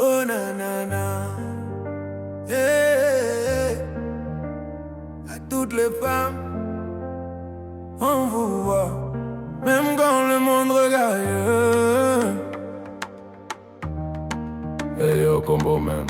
Oh nanana, yeah. À toutes les femmes, on vous voit, même quand le monde regarde. Hey yo, combo man.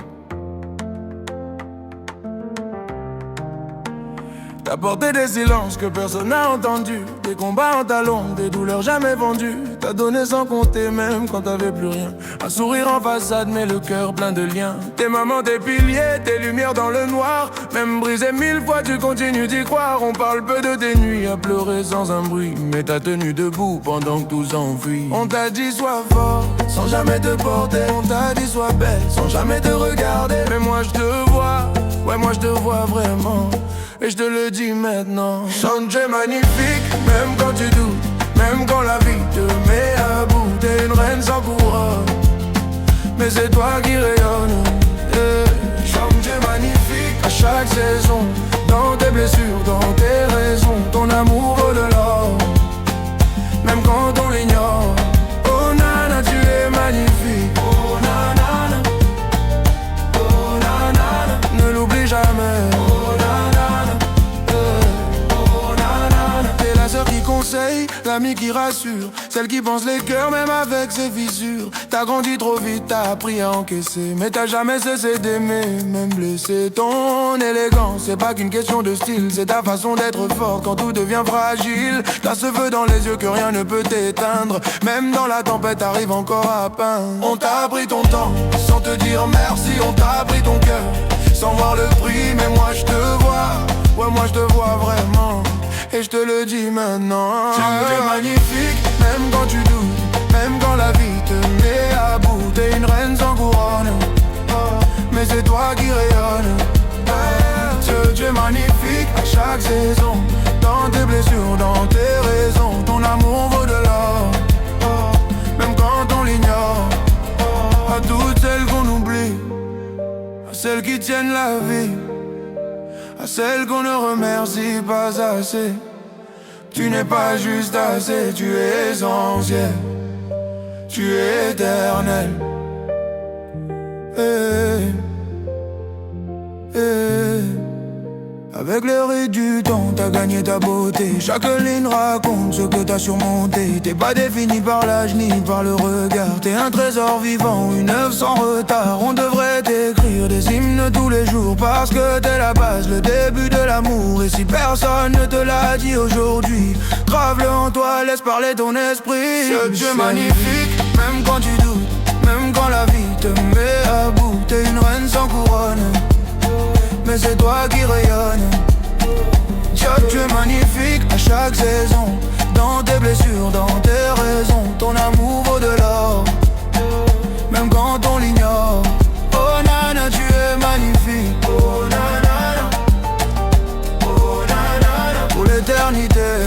T'as porté des silences que personne n'a entendus, des combats en talons, des douleurs jamais vendues. T'as donné sans compter même quand t'avais plus rien. Un sourire en façade mais le cœur plein de liens. Tes mamans, tes piliers, tes lumières dans le noir. Même brisé 1000 fois tu continues d'y croire. On parle peu de tes nuits à pleurer sans un bruit, mais t'as tenu debout pendant que tout s'enfuit. On t'a dit sois fort sans jamais te porter. On t'a dit sois belle sans jamais te regarder. Mais moi je te vois, ouais moi je te vois vraiment. Et je te le dis maintenant, chante, tu es magnifique, même quand tu doutes, même quand la vie te met à bout. T'es une reine sans couronne, mais c'est toi qui rayonne. Chante, tu es magnifique, à chaque saison, dans tes blessures, dans tes raisons. Ton amour vaut de l'or, même quand on l'ignore. Oh nana, tu es magnifique, oh nanana, oh nanana, ne l'oublie jamais. Qui conseille, l'ami qui rassure, celle qui pense les cœurs même avec ses fissures. T'as grandi trop vite, t'as appris à encaisser, mais t'as jamais cessé d'aimer, même blessé. Ton élégance, c'est pas qu'une question de style, c'est ta façon d'être forte quand tout devient fragile. T'as ce feu dans les yeux que rien ne peut t'éteindre, même dans la tempête t'arrives encore à peindre. On t'a pris ton temps, sans te dire merci, on t'a pris ton cœur, sans voir le prix, mais moi je te vois, ouais moi je te vois vraiment. Et je te le dis maintenant, tu es magnifique, même quand tu doutes, même quand la vie te met à bout. T'es une reine sans couronne, mais c'est toi qui rayonne. Tu es magnifique à chaque saison, dans tes blessures, dans tes raisons. Ton amour vaut de l'or, même quand on l'ignore. À toutes celles qu'on oublie, à celles qui tiennent la vie, à celles qu'on ne remercie pas assez. Tu n'es pas juste assez, tu es essentiel, tu es éternel. Avec l'air et du temps, t'as gagné ta beauté. Chaque ligne raconte ce que t'as surmonté. T'es pas défini par l'âge ni par le regard. T'es un trésor vivant, une œuvre sans retard. On devrait t'écrire des hymnes tous les jours, parce que t'es la base, le début de l'amour. Et si personne ne te l'a dit aujourd'hui, grave-le en toi, laisse parler ton esprit. Tu es magnifique, même quand tu doutes, même quand la vie te met à bout. T'es une reine sans couronne, mais c'est toi qui rayonne. Tu es magnifique à chaque saison, dans tes blessures, dans tes raisons. Ton amour vaut de l'or, même quand on l'ignore. Oh nana, tu es magnifique, oh nanana, oh nanana, pour l'éternité.